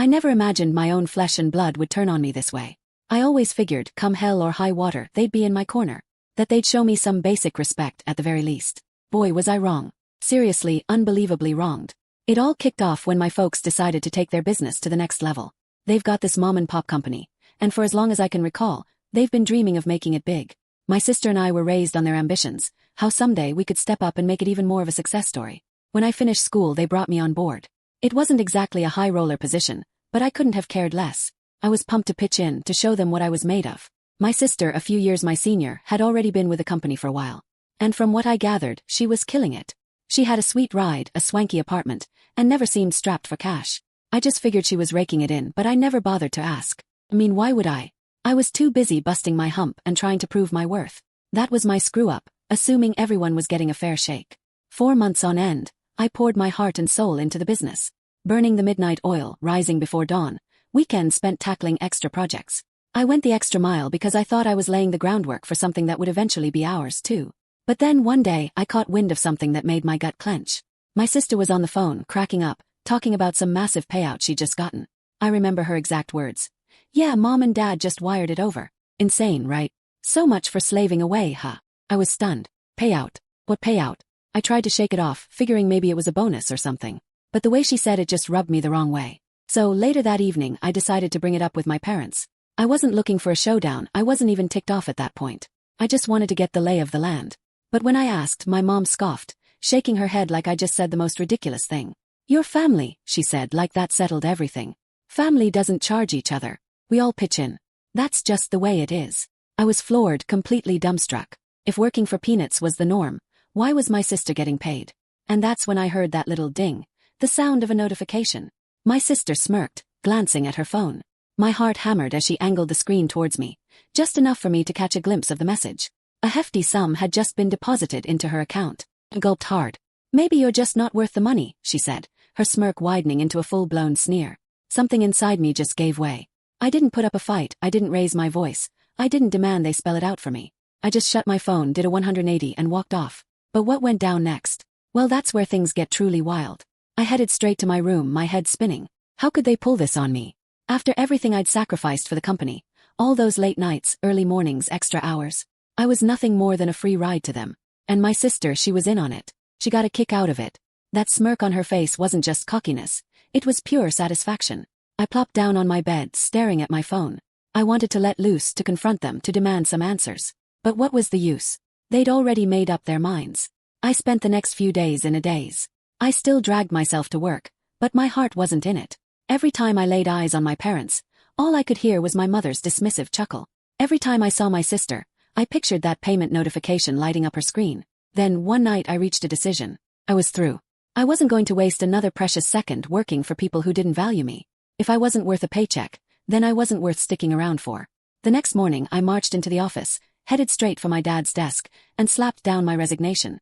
I never imagined my own flesh and blood would turn on me this way. I always figured, come hell or high water, they'd be in my corner. That they'd show me some basic respect at the very least. Boy, was I wrong. Seriously, unbelievably wronged. It all kicked off when my folks decided to take their business to the next level. They've got this mom-and-pop company, and for as long as I can recall, they've been dreaming of making it big. My sister and I were raised on their ambitions, how someday we could step up and make it even more of a success story. When I finished school, they brought me on board. It wasn't exactly a high-roller position, but I couldn't have cared less. I was pumped to pitch in, to show them what I was made of. My sister, a few years my senior, had already been with the company for a while. And from what I gathered, she was killing it. She had a sweet ride, a swanky apartment, and never seemed strapped for cash. I just figured she was raking it in, but I never bothered to ask. I mean, why would I? I was too busy busting my hump and trying to prove my worth. That was my screw-up, assuming everyone was getting a fair shake. 4 months on end, I poured my heart and soul into the business. Burning the midnight oil, rising before dawn, weekends spent tackling extra projects. I went the extra mile because I thought I was laying the groundwork for something that would eventually be ours too. But then one day, I caught wind of something that made my gut clench. My sister was on the phone, cracking up, talking about some massive payout she'd just gotten. I remember her exact words. Yeah, mom and dad just wired it over. Insane, right? So much for slaving away, huh? I was stunned. Payout? What payout? I tried to shake it off, figuring maybe it was a bonus or something. But the way she said it just rubbed me the wrong way. So later that evening, I decided to bring it up with my parents. I wasn't looking for a showdown, I wasn't even ticked off at that point. I just wanted to get the lay of the land. But when I asked, my mom scoffed, shaking her head like I just said the most ridiculous thing. Your family, she said, like that settled everything. Family doesn't charge each other. We all pitch in. That's just the way it is. I was floored, completely dumbstruck. If working for peanuts was the norm, why was my sister getting paid? And that's when I heard that little ding, the sound of a notification. My sister smirked, glancing at her phone. My heart hammered as she angled the screen towards me, just enough for me to catch a glimpse of the message. A hefty sum had just been deposited into her account. I gulped hard. Maybe you're just not worth the money, she said, her smirk widening into a full-blown sneer. Something inside me just gave way. I didn't put up a fight, I didn't raise my voice, I didn't demand they spell it out for me. I just shut my phone, did a 180 and walked off. But what went down next? Well, that's where things get truly wild. I headed straight to my room, my head spinning. How could they pull this on me? After everything I'd sacrificed for the company, all those late nights, early mornings, extra hours, I was nothing more than a free ride to them. And my sister, she was in on it. She got a kick out of it. That smirk on her face wasn't just cockiness, it was pure satisfaction. I plopped down on my bed, staring at my phone. I wanted to let loose, to confront them, to demand some answers. But what was the use? They'd already made up their minds. I spent the next few days in a daze. I still dragged myself to work, but my heart wasn't in it. Every time I laid eyes on my parents, all I could hear was my mother's dismissive chuckle. Every time I saw my sister, I pictured that payment notification lighting up her screen. Then, one night I reached a decision. I was through. I wasn't going to waste another precious second working for people who didn't value me. If I wasn't worth a paycheck, then I wasn't worth sticking around for. The next morning, I marched into the office, headed straight for my dad's desk, and slapped down my resignation.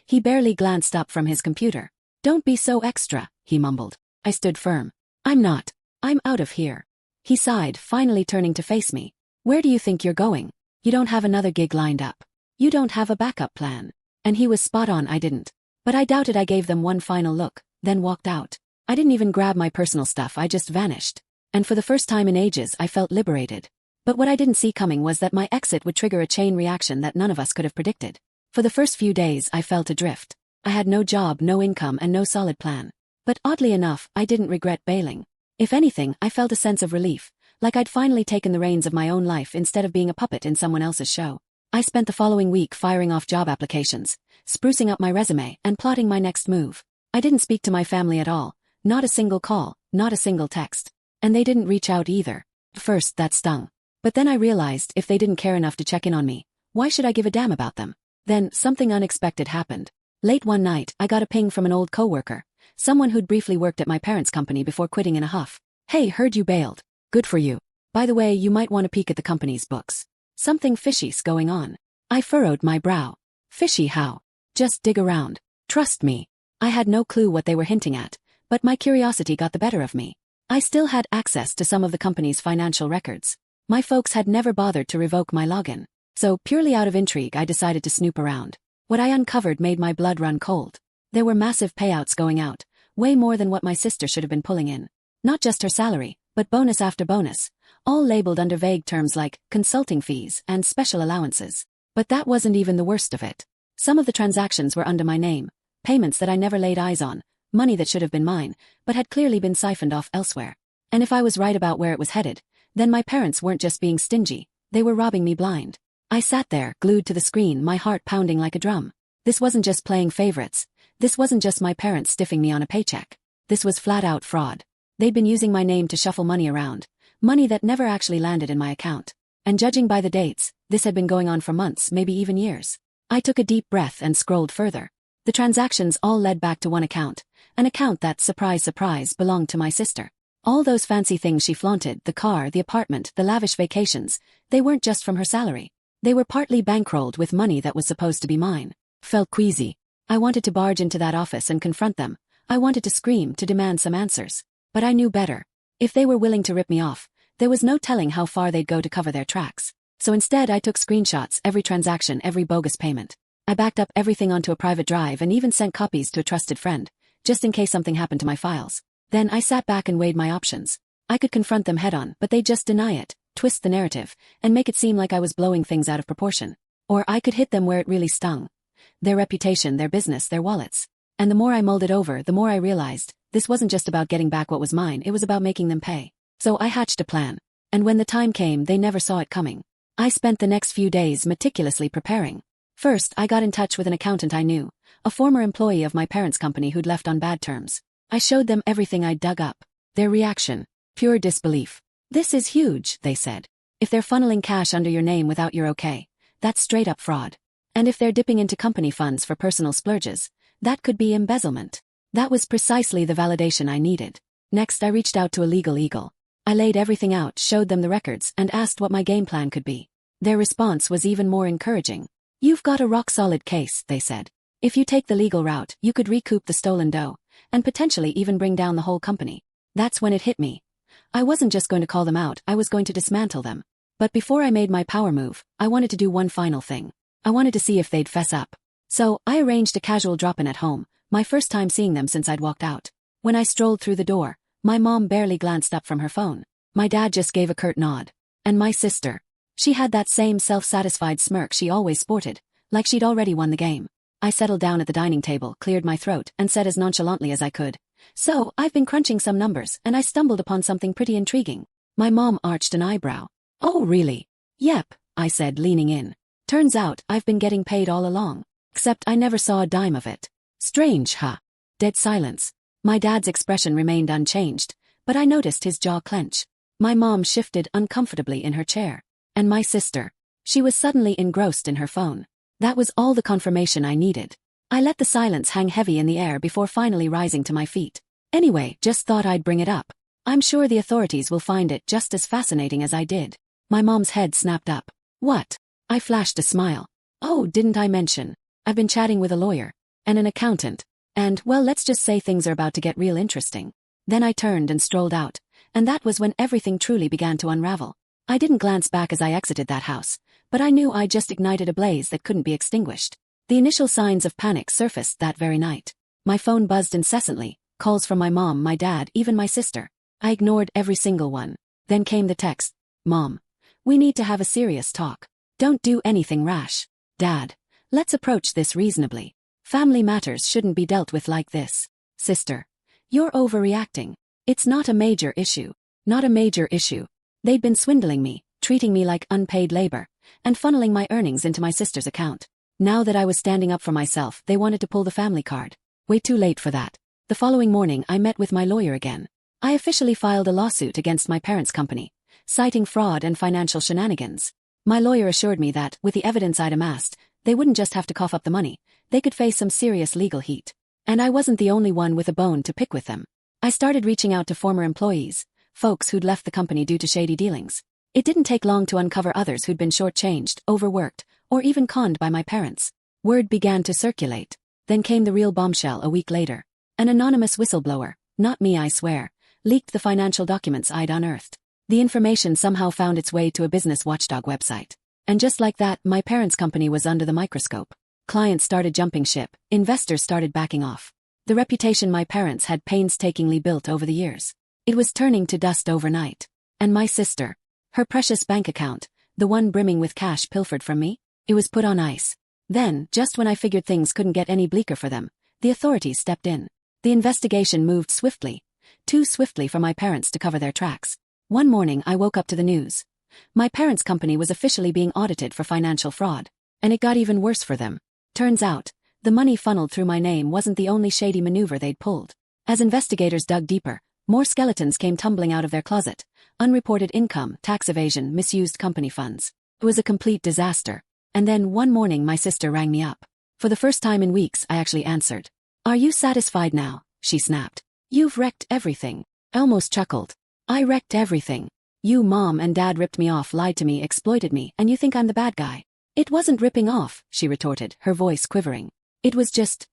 He barely glanced up from his computer. Don't be so extra, he mumbled. I stood firm. I'm not. I'm out of here. He sighed, finally turning to face me. Where do you think you're going? You don't have another gig lined up. You don't have a backup plan. And he was spot on, I didn't. But I doubted I gave them one final look, then walked out. I didn't even grab my personal stuff, I just vanished. And for the first time in ages, I felt liberated. But what I didn't see coming was that my exit would trigger a chain reaction that none of us could have predicted. For the first few days, I felt adrift. I had no job, no income, and no solid plan. But oddly enough, I didn't regret bailing. If anything, I felt a sense of relief, like I'd finally taken the reins of my own life instead of being a puppet in someone else's show. I spent the following week firing off job applications, sprucing up my resume, and plotting my next move. I didn't speak to my family at all, not a single call, not a single text. And they didn't reach out either. First, that stung. But then I realized if they didn't care enough to check in on me, why should I give a damn about them? Then, something unexpected happened. Late one night, I got a ping from an old coworker, someone who'd briefly worked at my parents' company before quitting in a huff. Hey, heard you bailed. Good for you. By the way, you might want to peek at the company's books. Something fishy's going on. I furrowed my brow. Fishy how? Just dig around. Trust me. I had no clue what they were hinting at, but my curiosity got the better of me. I still had access to some of the company's financial records. My folks had never bothered to revoke my login. So, purely out of intrigue, I decided to snoop around. What I uncovered made my blood run cold. There were massive payouts going out, way more than what my sister should have been pulling in. Not just her salary, but bonus after bonus, all labeled under vague terms like consulting fees and special allowances. But that wasn't even the worst of it. Some of the transactions were under my name, payments that I never laid eyes on, money that should have been mine, but had clearly been siphoned off elsewhere. And if I was right about where it was headed, then my parents weren't just being stingy, they were robbing me blind. I sat there, glued to the screen, my heart pounding like a drum. This wasn't just playing favorites. This wasn't just my parents stiffing me on a paycheck. This was flat-out fraud. They'd been using my name to shuffle money around, money that never actually landed in my account. And judging by the dates, this had been going on for months, maybe even years. I took a deep breath and scrolled further. The transactions all led back to one account, an account that, surprise surprise, belonged to my sister. All those fancy things she flaunted, the car, the apartment, the lavish vacations, they weren't just from her salary. They were partly bankrolled with money that was supposed to be mine. Felt queasy. I wanted to barge into that office and confront them. I wanted to scream, to demand some answers. But I knew better. If they were willing to rip me off, there was no telling how far they'd go to cover their tracks. So instead I took screenshots, every transaction, every bogus payment. I backed up everything onto a private drive and even sent copies to a trusted friend, just in case something happened to my files. Then I sat back and weighed my options. I could confront them head-on, but they'd just deny it, twist the narrative, and make it seem like I was blowing things out of proportion. Or I could hit them where it really stung. Their reputation, their business, their wallets. And the more I mulled it over, the more I realized, this wasn't just about getting back what was mine, it was about making them pay. So I hatched a plan. And when the time came, they never saw it coming. I spent the next few days meticulously preparing. First, I got in touch with an accountant I knew, a former employee of my parents' company who'd left on bad terms. I showed them everything I'd dug up. Their reaction, pure disbelief. "This is huge," they said. "If they're funneling cash under your name without your okay, that's straight-up fraud. And if they're dipping into company funds for personal splurges, that could be embezzlement." That was precisely the validation I needed. Next, I reached out to a legal eagle. I laid everything out, showed them the records, and asked what my game plan could be. Their response was even more encouraging. "You've got a rock-solid case," they said. "If you take the legal route, you could recoup the stolen dough, and potentially even bring down the whole company." That's when it hit me. I wasn't just going to call them out, I was going to dismantle them. But before I made my power move, I wanted to do one final thing. I wanted to see if they'd fess up. So, I arranged a casual drop-in at home, my first time seeing them since I'd walked out. When I strolled through the door, my mom barely glanced up from her phone. My dad just gave a curt nod. And my sister. She had that same self-satisfied smirk she always sported, like she'd already won the game. I settled down at the dining table, cleared my throat, and said as nonchalantly as I could, "So, I've been crunching some numbers, and I stumbled upon something pretty intriguing." My mom arched an eyebrow. "Oh, really?" "Yep," I said, leaning in. "Turns out, I've been getting paid all along. Except I never saw a dime of it." "Strange, huh?" Dead silence. My dad's expression remained unchanged, but I noticed his jaw clench. My mom shifted uncomfortably in her chair. And my sister. She was suddenly engrossed in her phone. That was all the confirmation I needed. I let the silence hang heavy in the air before finally rising to my feet. "Anyway, just thought I'd bring it up. I'm sure the authorities will find it just as fascinating as I did." My mom's head snapped up. "What?" I flashed a smile. "Oh, didn't I mention? I've been chatting with a lawyer. And an accountant. And, well, let's just say things are about to get real interesting." Then I turned and strolled out. And that was when everything truly began to unravel. I didn't glance back as I exited that house, but I knew I'd just ignited a blaze that couldn't be extinguished. The initial signs of panic surfaced that very night. My phone buzzed incessantly, calls from my mom, my dad, even my sister. I ignored every single one. Then came the text. "Mom, we need to have a serious talk. Don't do anything rash. Dad, let's approach this reasonably. Family matters shouldn't be dealt with like this. Sister, you're overreacting. It's not a major issue. Not a major issue." They'd been swindling me, treating me like unpaid labor, and funneling my earnings into my sister's account. Now that I was standing up for myself, they wanted to pull the family card. Way too late for that. The following morning I met with my lawyer again. I officially filed a lawsuit against my parents' company, citing fraud and financial shenanigans. My lawyer assured me that, with the evidence I'd amassed, they wouldn't just have to cough up the money, they could face some serious legal heat. And I wasn't the only one with a bone to pick with them. I started reaching out to former employees, folks who'd left the company due to shady dealings. It didn't take long to uncover others who'd been shortchanged, overworked, or even conned by my parents. Word began to circulate. Then came the real bombshell a week later. An anonymous whistleblower, not me I swear, leaked the financial documents I'd unearthed. The information somehow found its way to a business watchdog website. And just like that, my parents' company was under the microscope. Clients started jumping ship, investors started backing off. The reputation my parents had painstakingly built over the years. It was turning to dust overnight. And my sister, her precious bank account, the one brimming with cash pilfered from me, it was put on ice. Then, just when I figured things couldn't get any bleaker for them, the authorities stepped in. The investigation moved swiftly, too swiftly for my parents to cover their tracks. One morning I woke up to the news. My parents' company was officially being audited for financial fraud. And it got even worse for them. Turns out, the money funneled through my name wasn't the only shady maneuver they'd pulled. As investigators dug deeper, more skeletons came tumbling out of their closet. Unreported income, tax evasion, misused company funds. It was a complete disaster. And then one morning my sister rang me up. For the first time in weeks I actually answered. "Are you satisfied now?" she snapped. "You've wrecked everything." I almost chuckled. "I wrecked everything. You, Mom and Dad ripped me off, lied to me, exploited me, and you think I'm the bad guy." "It wasn't ripping off," she retorted, her voice quivering. "It was just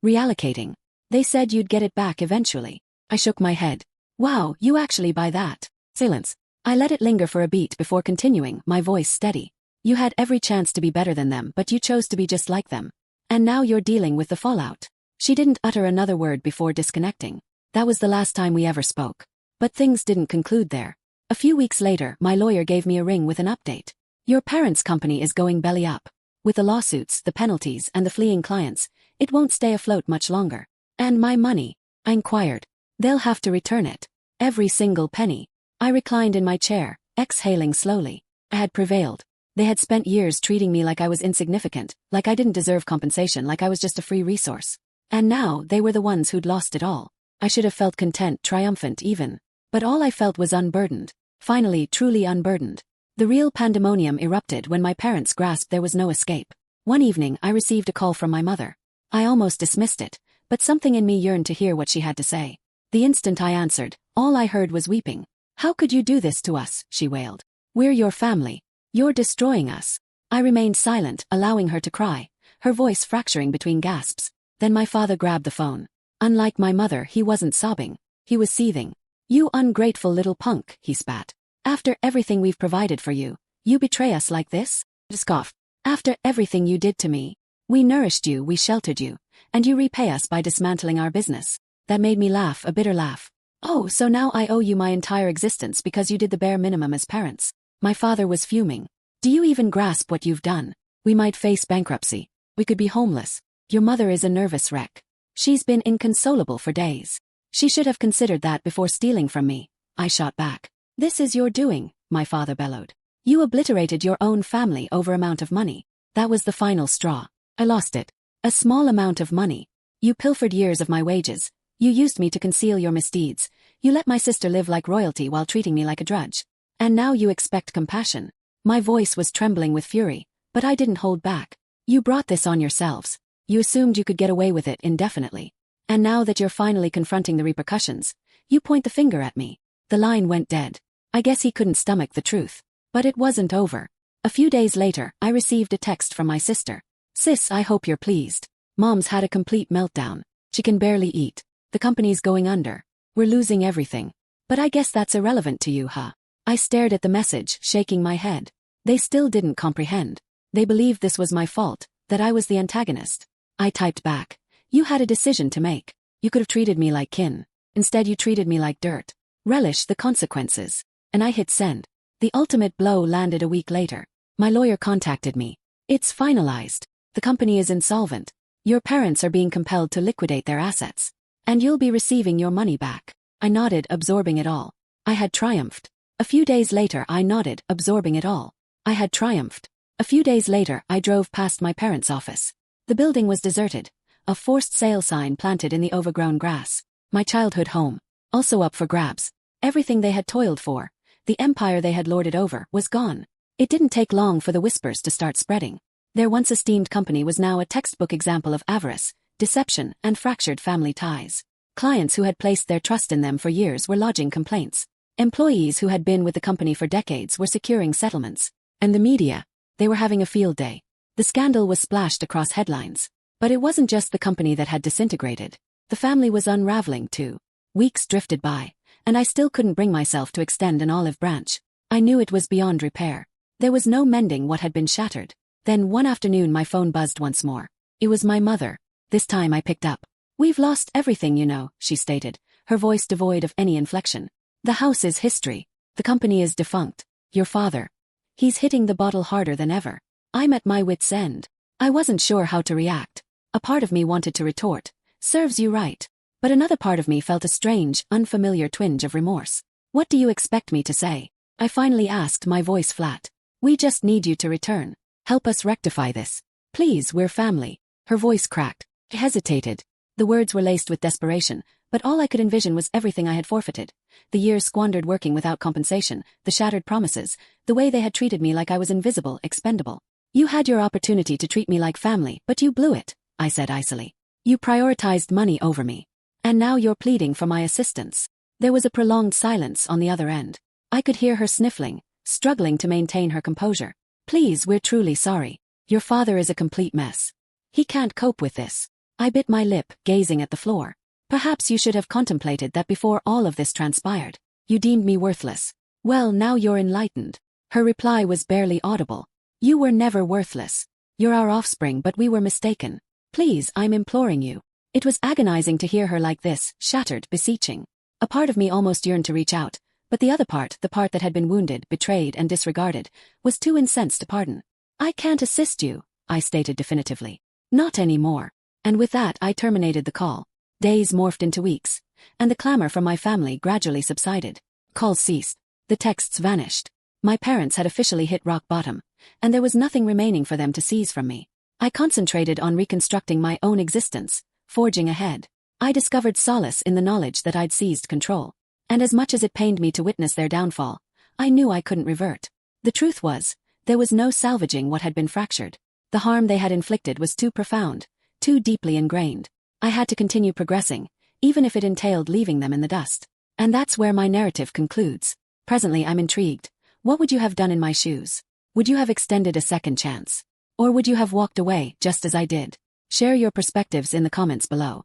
reallocating. They said you'd get it back eventually." I shook my head. "Wow, you actually buy that?" Silence. I let it linger for a beat before continuing, my voice steady. "You had every chance to be better than them, but you chose to be just like them. And now you're dealing with the fallout." She didn't utter another word before disconnecting. That was the last time we ever spoke. But things didn't conclude there. A few weeks later, my lawyer gave me a ring with an update. "Your parents' company is going belly up. With the lawsuits, the penalties, and the fleeing clients, it won't stay afloat much longer." "And my money?" I inquired. "They'll have to return it. Every single penny." I reclined in my chair, exhaling slowly. I had prevailed. They had spent years treating me like I was insignificant, like I didn't deserve compensation, like I was just a free resource. And now they were the ones who'd lost it all. I should have felt content, triumphant even. But all I felt was unburdened. Finally, truly unburdened. The real pandemonium erupted when my parents grasped there was no escape. One evening I received a call from my mother. I almost dismissed it, but something in me yearned to hear what she had to say. The instant I answered, all I heard was weeping. "How could you do this to us?" she wailed. "We're your family. You're destroying us." I remained silent, allowing her to cry, her voice fracturing between gasps. Then my father grabbed the phone. Unlike my mother, he wasn't sobbing. He was seething. "You ungrateful little punk," he spat. "After everything we've provided for you, you betray us like this?" Scoff. "After everything you did to me. We nourished you, we sheltered you, and you repay us by dismantling our business." That made me laugh, a bitter laugh. "Oh, so now I owe you my entire existence because you did the bare minimum as parents." My father was fuming. "Do you even grasp what you've done? We might face bankruptcy. We could be homeless. Your mother is a nervous wreck. She's been inconsolable for days. She should have considered that before stealing from me." I shot back. "This is your doing," my father bellowed. "You obliterated your own family over amount of money." That was the final straw. I lost it. A small amount of money. "You pilfered years of my wages. You used me to conceal your misdeeds. You let my sister live like royalty while treating me like a drudge. And now you expect compassion." My voice was trembling with fury, but I didn't hold back. "You brought this on yourselves. You assumed you could get away with it indefinitely. And now that you're finally confronting the repercussions, you point the finger at me." The line went dead. I guess he couldn't stomach the truth. But it wasn't over. A few days later, I received a text from my sister. "Sis, I hope you're pleased. Mom's had a complete meltdown. She can barely eat. The company's going under. We're losing everything. But I guess that's irrelevant to you, huh?" I stared at the message, shaking my head. They still didn't comprehend. They believed this was my fault, that I was the antagonist. I typed back. "You had a decision to make. You could have treated me like kin. Instead you treated me like dirt. Relish the consequences." And I hit send. The ultimate blow landed a week later. My lawyer contacted me. "It's finalized. The company is insolvent. Your parents are being compelled to liquidate their assets. And you'll be receiving your money back." I nodded, absorbing it all. I had triumphed. A few days later I nodded, absorbing it all. I had triumphed. A few days later I drove past my parents' office. The building was deserted. A forced sale sign planted in the overgrown grass. My childhood home. Also up for grabs. Everything they had toiled for, the empire they had lorded over, was gone. It didn't take long for the whispers to start spreading. Their once esteemed company was now a textbook example of avarice, deception, and fractured family ties. Clients who had placed their trust in them for years were lodging complaints. Employees who had been with the company for decades were securing settlements. And the media, they were having a field day. The scandal was splashed across headlines. But it wasn't just the company that had disintegrated. The family was unraveling too. Weeks drifted by, and I still couldn't bring myself to extend an olive branch. I knew it was beyond repair. There was no mending what had been shattered. Then one afternoon my phone buzzed once more. It was my mother. This time I picked up. "We've lost everything, you know," she stated, her voice devoid of any inflection. The house is history. The company is defunct. Your father. He's hitting the bottle harder than ever. I'm at my wit's end. I wasn't sure how to react. A part of me wanted to retort, serves you right. But another part of me felt a strange, unfamiliar twinge of remorse. What do you expect me to say? I finally asked, my voice flat. We just need you to return. Help us rectify this. Please, we're family. Her voice cracked. I hesitated. The words were laced with desperation, but all I could envision was everything I had forfeited. The years squandered working without compensation, the shattered promises, the way they had treated me like I was invisible, expendable. You had your opportunity to treat me like family, but you blew it, I said icily. You prioritized money over me. And now you're pleading for my assistance. There was a prolonged silence on the other end. I could hear her sniffling, struggling to maintain her composure. Please, we're truly sorry. Your father is a complete mess. He can't cope with this. I bit my lip, gazing at the floor. Perhaps you should have contemplated that before all of this transpired. You deemed me worthless. Well, now you're enlightened. Her reply was barely audible. You were never worthless. You're our offspring, but we were mistaken. Please, I'm imploring you. It was agonizing to hear her like this, shattered, beseeching. A part of me almost yearned to reach out, but the other part, the part that had been wounded, betrayed, and disregarded, was too incensed to pardon. I can't assist you, I stated definitively. Not anymore. And with that, I terminated the call. Days morphed into weeks, and the clamor from my family gradually subsided. Calls ceased. The texts vanished. My parents had officially hit rock bottom, and there was nothing remaining for them to seize from me. I concentrated on reconstructing my own existence, forging ahead. I discovered solace in the knowledge that I'd seized control. And as much as it pained me to witness their downfall, I knew I couldn't revert. The truth was, there was no salvaging what had been fractured. The harm they had inflicted was too profound, too deeply ingrained. I had to continue progressing, even if it entailed leaving them in the dust. And that's where my narrative concludes. Presently I'm intrigued. What would you have done in my shoes? Would you have extended a second chance? Or would you have walked away, just as I did? Share your perspectives in the comments below.